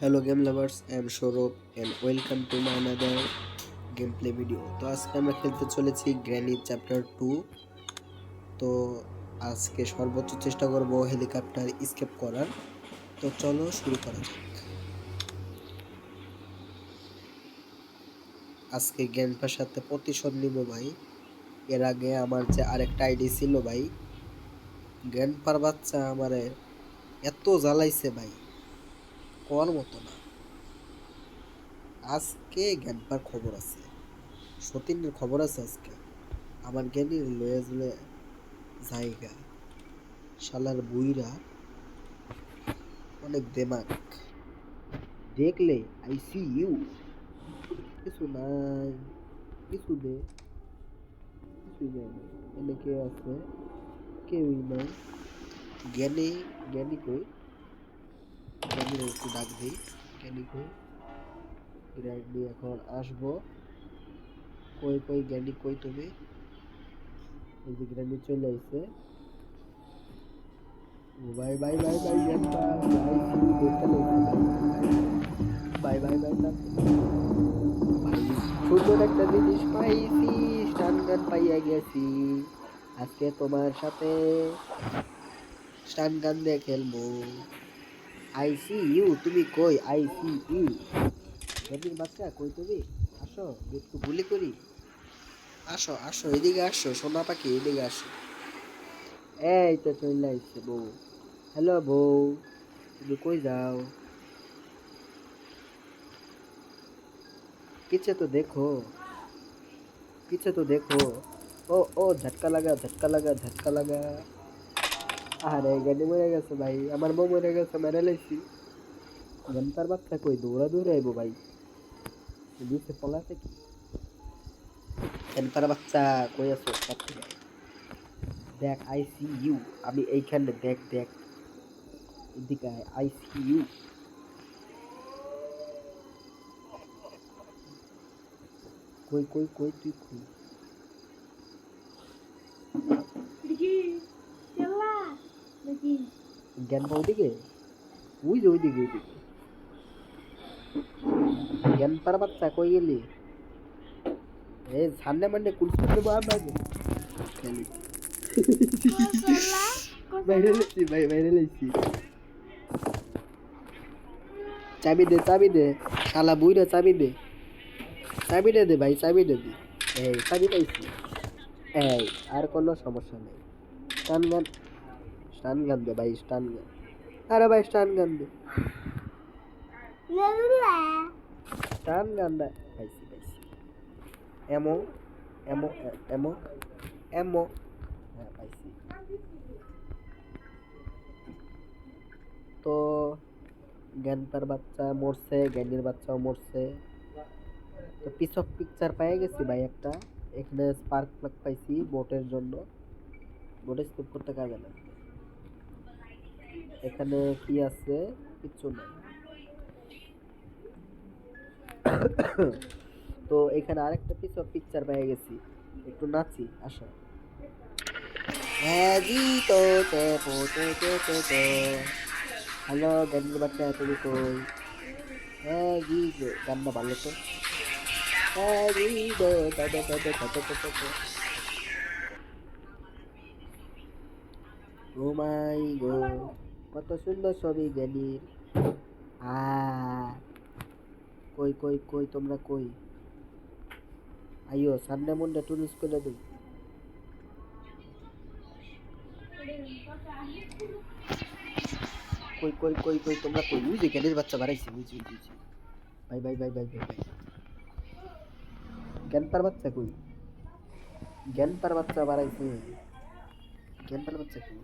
Hello game lovers, I am Shorop and welcome to my another gameplay video. তো আজকে আমরা খেলতে চলেছি গ্র্যানি চ্যাপ্টার 2। তো আজকে সর্বোচ্চ চেষ্টা করব হেলিকপ্টার এসকেপ করার। তো চলো শুরু করা যাক। আজকে গ্র্যান্ডপার সাথে প্রতিশোধ নিব ভাই। এর আগে আমার যে আরেকটা আইডি ছিল ভাই, গ্র্যান্ডপার বাচ্চা আমারে এত জ্বালাইছে ভাই, কোয়ার মতো না। আজকে গ্র্যান্ডপার খবর আছে, সতীনের খবর আছে আজকে। আমার জ্ঞানী লয়ে জুলে জায়গা, শালার বুইরা অনেক দেমাক। দেখলে আই সি ইউ, কিছু নাই, কিছু দে, কিছু দেয় না। এনে কে আছে? কেউই নাই। জ্ঞানী, জ্ঞানী কই? জ্ঞানীর একটু ডাক দিই। জ্ঞানী কই? জ্ঞানী এখন আসবো। কই কই জ্ঞানী কই তুমি? এই যে জ্ঞানী চলে আইছে। বাই বাই বাই বাই জ্ঞানটা আই সি ইউ দেখতে লাগছে ভাই। বাই বাই বাই ভাই, সুন্দর একটা জিনিস পাইছি, স্টান গান পাইয়া গেছি। আজকে তোমার সাথে স্টান গান দিয়ে খেলবো। আই সি ইউ, তুমি কই? আই সি ইউ, গেদির বাচ্চা কই তুমি? আসো একটু গুলি করি। আসো আসো এদিকে আসো সোনা পাখি, এদিকে আসো। এই তো চলে আসছে বউ। হ্যালো বউ, তুমি কই যাও? पीछे तो देखो, पीछे तो देखो। ओ झटका लगा, झटका लगा, झटका लगा। আরে গাড়ি মরে গেছে ভাই, আমার বউ মরে গেছে, মেরে লাইছি। ঘন্টার বাচ্চা কই দৌড়া দৌড়ে আইবো ভাই, দিছে পলাতে কি? ঘন্টার বাচ্চা কই আছো? কাছে দেখ, আই সি ইউ। আমি এইখানে, দেখ দেখ, এদিকে আই সি ইউ। কই কই কই তুই কই? দেখি চেল্লা দেখি জ্ঞান পাও ওদিকে? ওই যে ওইদিকে ওইদিকে। জ্ঞান পার বাচ্চা কই গেলি? এ সামনে মান্ডে কুলস করে দেবো আমাকে। খেলি কোসল্লা বাইরে কোসল্লা লেছি ভাই, বাইরে লেছি। চাবি দে, চাবি দে, শালা বুইরা চাবি দে, চাবিটা দে ভাই, চাবিটা দে। এই চাবি পাইছি। এই আর কোনো সমস্যা নেই। স্টান গান, স্টান গান দে ভাই, স্টান গান। আরে ভাই স্টান গান দে, লেলুলা স্টান গান দে। পাইছি পাইছি। এমো, এমো, এমো, এমো। হ্যাঁ পাইছি। তো জ্ঞানটার বাচ্চা মরছে, জ্ঞানীর বাচ্চাও মরছে। তো পিস অফ পিকচার পেয়ে গেছি ভাই একটা। এখানে স্পার্ক প্লাগ পাইছি বোটের জন্য। বোটে স্কুপ করতে কাজে লাগবে। এখানে কি আছে? কিচ্ছু নাই। তো এখানে আরেকটা পিস অফ পিকচার পেয়ে গেছি। একটু নাচি, আসো। হ্যাঁ জি, তো হ্যালো জ্ঞানীর বাচ্চা, তুমি কই? হ্যাঁ জি, গানটা ভালো তো। হ্যাঁ জি, ও মাই গো, কত সুন্দর ছবি জ্ঞানীর। আ কই কই কই তোমরা কই? আইয়ো সামনে মুন্ডে টুরিস করে দিই। কই কই কই কই তোমরা কই? ওই যে জ্ঞানীর বাচ্চা বাড়াইছে, বুঝছি বুঝছি। ভাই ভাই ভাই ভাই ভাই ভাই, জ্ঞান পার বাচ্চা কই? জ্ঞান পার বাচ্চা বাড়াইছে। জ্ঞান পার বাচ্চা কই?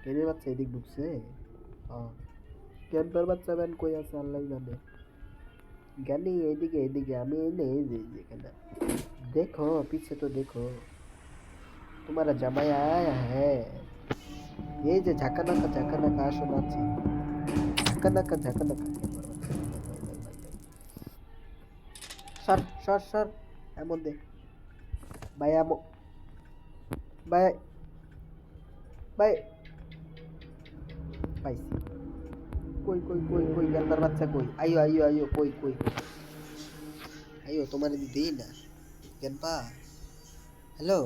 জ্ঞানীর বাচ্চা এদিক ঢুকছে। হ্যাঁ, জ্ঞান পার বাচ্চা ব্যান কই আছে আল্লাহ জানে। জ্ঞানী এদিকে এদিকে, আমি এনে এই যে এখানে। देखो पीछे तो देखो, तुम्हारा जमाई आया है। ये যে ঝাঁকা নাকা আসো নাচি। ঝাঁকা নাকা সর সর সর। এমন দে ভাই, এমন ভাই, ভাই পাইছি। কই গেন্দার বাচ্চা কই আইও আইও আইও কই আইও তোমার দেই না গেনপা হ্যালো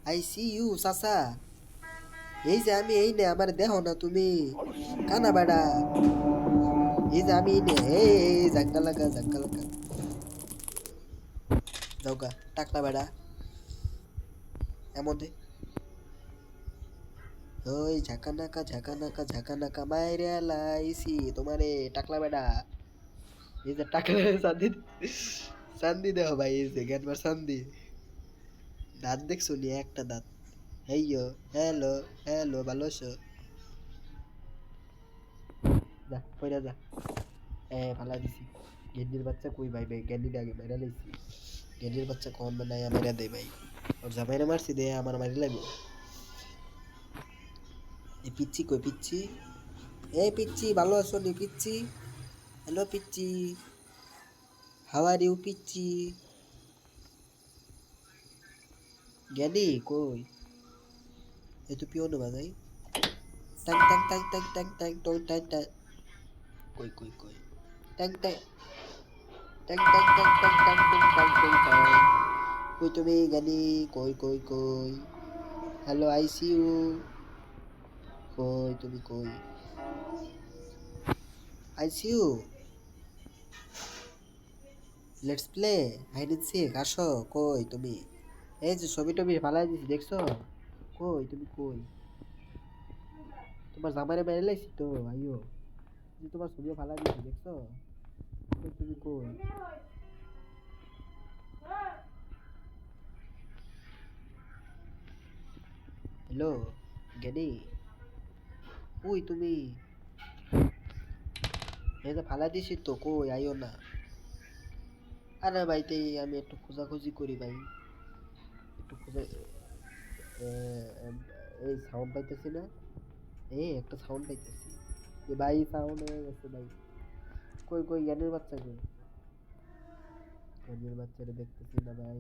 আই সি ইউ সাসা এই যে আমি এই নে আমার দেহ না তুমি কানা বেড়া এই যে আমি এই নে এই জাঙ্গা লাগা যাওগা টাকলা বেড়া এমন দে ওই ঝাঁকা নাকা মাইরে লাইছি তোমারে টাকলা বেড়া এই যে টাকলা চান্দি দেহ ভাই এই যে গেনবার চান্দি দাঁত দেখছো নি একটা দাঁত হেইয়ো হ্যালো ভালো আছো যা পয়রা যা ফালা দিছি গেন্ডির বাচ্চা কই ভাই গেন্ডির আগে মেরা লাইছি গেন্ডির বাচ্চা কখন বানায় মেরা দেয় ভাই ওর জামাইরে মারছি দে আমার মারি লাগবে এই পিচ্ছি কই পিচ্ছি পিচ্ছি ভালো আছো নি পিচ্ছি হ্যালো পিচ্ছি হাউ আর ইউ পিচ্ছি জ্ঞানী কই এই তো পিওনো বাজাই tongue tongue tongue tongue tongue tongue টং টাং টাং কই tongue tongue tongue tongue tongue tongue tongue টং টাং টং টাং কই তুমি জ্ঞানী কই হ্যালো আই সি ইউ কই তুমি কই I see you let's play hide and seek আসো কই তুমি এই যে ছবি ফালাই দিছি দেখছো কই তুমি কই তোমার জামাইরে মেরে লাইছি তো আইও যে তোমার ছবি ফালাই দিছি দেখছো কই তুমি কই হ্যালো জ্ঞানী কই তুমি এই যে ফালাই দিছি তো কই আইও না আরে ভাই তাই আমি একটু খোঁজাখুঁজি করি ভাই একটু খুঁজে এই সাউন্ড পাইতেছি না একটা সাউন্ড পাইতেছি ভাই সাউন্ড হয়ে গেছে ভাই কই জ্ঞানের বাচ্চা কই জ্ঞানের বাচ্চারে দেখতেছি না ভাই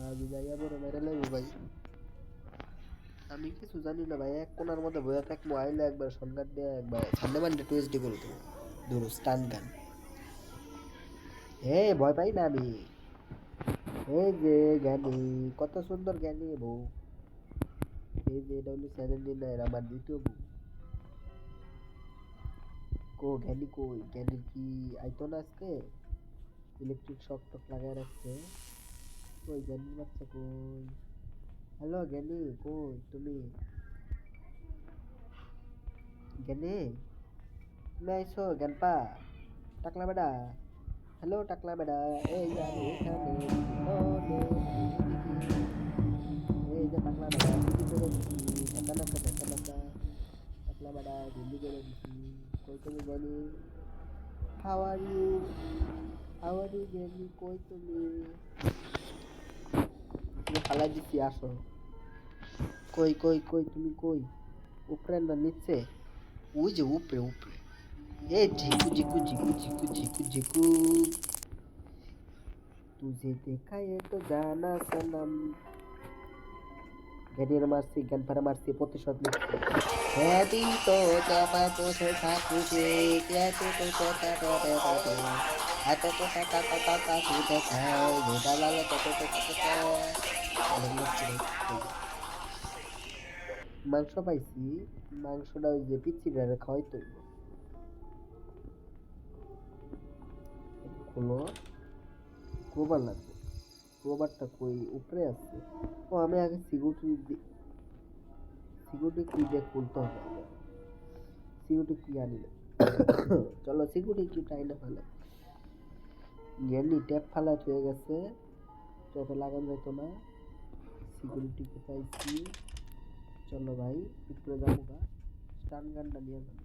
আমি যাইয়া বড় মেরে লাগবো ভাই আমি কিছু জানি না ভাই এক কোনার মধ্যে বইয়া থাকবো আইলে একবার সন্ধ্যার দিয়ে একবার সামনে মানডে টুয়েসডে করে দেবো ধরো স্টান গান ভয় পাই না আমি এই যে জ্ঞানী কত সুন্দর জ্ঞানী বউ এই যে এটা হলো 79 আমার দ্বিতীয় বউ জ্ঞানীর কি আইতো না আজকে ইলেকট্রিক শক টক লাগায় রাখছে কই জ্ঞানীর বাচ্চা কই হ্যালো জ্ঞানী কই তুমি জ্ঞানী তুমি আইছো জ্ঞানপা টাকলা বেড়া হ্যালো টাকলা বেড়া এই যে আমি এখানে এই যে টাকলা বেড়া দিদি করে দিছি ঢাকা টাকলা বেড়া দিল্লি করে দিছি কই তুমি জ্ঞানী হাউ আর ইউ জ্ঞানী কই তুমি ফালাই দিছি আসো কই তুমি কই উপরে না নিচে ওই যে উপরে ঝিকু तुझे देखा ये तो जाना सनम জ্ঞানের মারছি জ্ঞান পারে মারছি প্রতিশোধ নিচ্ছি হ্যাপি তো চাপা তো থাকুছে তো কথা এত তো টাকা তুই খাও গোটা লাগে তো মাংস পাইছি মাংসটা ওই যে পিচ্চিটারে খাওয়াই তো খোলো ক্রোবার লাগবে ক্রোবারটা কই উপরে আছে আমি আগে সিকিউরিটি কি দিয়ে খুলতে হবে সিকিউরিটি কি আনলে চলো সিকিউরিটি কি টাইনে ফেলে জ্ঞানী ট্যাপ ফালা হয়ে গেছে ট্যাপে লাগানো যেত না সিকিউরিটি পাইছি চলো ভাই উপরে যাবো গা স্টান গানটা নিয়ে যাবো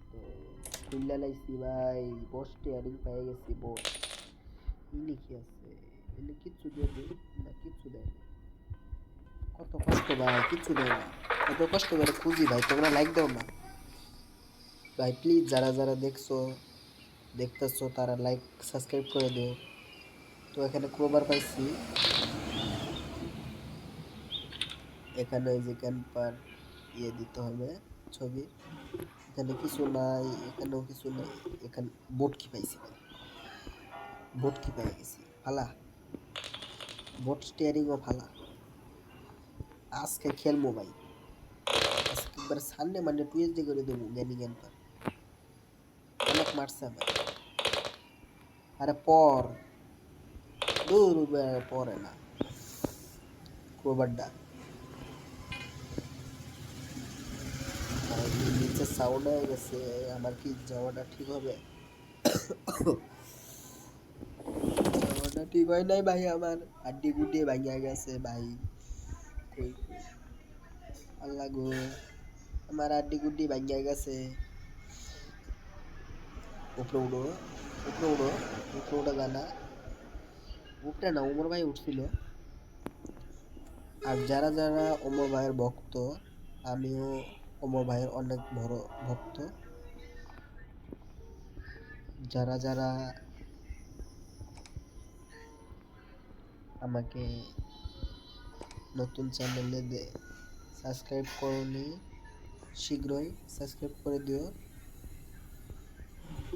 তো খুললা লাইছি ভাই বস টিয়ারিং পেয়ে গেছি বস লিখি আছে এলে কিচ্ছু দিয়ে না কিচ্ছু দেয় না কত কষ্ট ভাই কিচ্ছু দেয় না কত কষ্ট করে খুঁজি ভাই তোমরা লাইক দাও না ভাই প্লিজ যারা দেখতেছো তারা লাইক সাবস্ক্রাইব করে দিও তো এখানে ক্রোবার পাইছি এখানে ওই যে ক্যাম্পার ইয়ে দিতে হবে ছবি। এখানে কিছু নাই, এখানেও কিছু নাই। এখানে বোট কি পাইছি ভাই, বোট কি পেয়ে গেছি ফালা, বোট স্টিয়ারিংও ফালা। আজকে খেলবো ভাই, আজকে একবার সানডে মানডে টুয়েসডে করে দেবো জ্ঞানী জ্ঞান পার। অনেক মারছে ভাই। আরে পর দূর পরে না ক্রোবারটা নিচে সাউন্ড হয়ে গেছে। আমার কি যাওয়াটা ঠিক হবে? যাওয়াটা ঠিক হয় নাই ভাই, আমার হাড্ডি গুড্ডি ভাঙিয়া গেছে ভাই। কই কই আল্লাহ গো, আমার হাড্ডি গুড্ডি ভাঙিয়া গেছে। উপরে উঠো, উপরে উঠো, উপরে উঠে গানা। উপরে না, ওমর ভাই উঠছিল। আর যারা যারা ওমর ভাইয়ের ভক্ত, আমিও ওমর ভাইয়ের অনেক বড় ভক্ত। যারা যারা আমাকে নতুন চ্যানেলে সাবস্ক্রাইব করনি, শীঘ্রই সাবস্ক্রাইব করে দিও।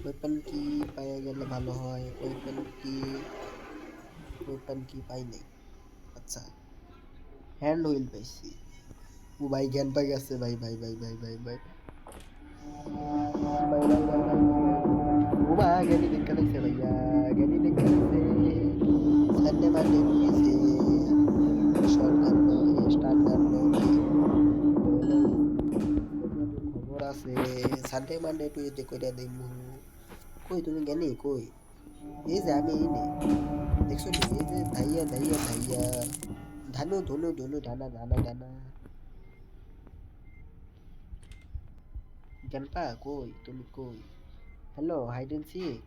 ওয়েপন কি পাইয়া গেলে ভালো হয়? ওয়েপন কি পাই নাই। আচ্ছা, হ্যান্ড হুইল পাইছি। ও ভাই জ্ঞান পাই গেছে ভাই ভাই ভাই ভাই ভাই ভাই ভাই ভাই ভাই ভাই ও মা জ্ঞানী দেখা লাগছে ভাইয়া, জ্ঞানী দেখা লাগছে। সানডে মানডে নিয়েছে শর্ট গান স্টার গান খবর আছে। সানডে মানডে টুইসডে কইরা দিমু। কই তুমি জ্ঞানী কই? এই যে আমি এই নে, দেখছো নি? এই যে ধাইয়া ধাইয়া ধাইয়া, ধানু ধনু ধনু ধানা ধানা ধানা। জানপা কই তুমি কই? Hello hide and seek.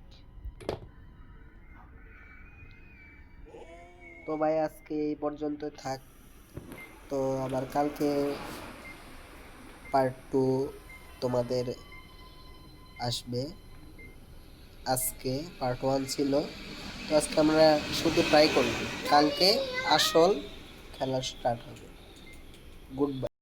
তো ভাই আজকে এই পর্যন্ত থাক। তো আবার কালকে পার্ট 2 তোমাদের আসবে। আজকে পার্ট 1 ছিল, তো আজকে আমরা শুধু ট্রাই করব। কালকে আসল খেলা স্টার্ট হবে। Good bye.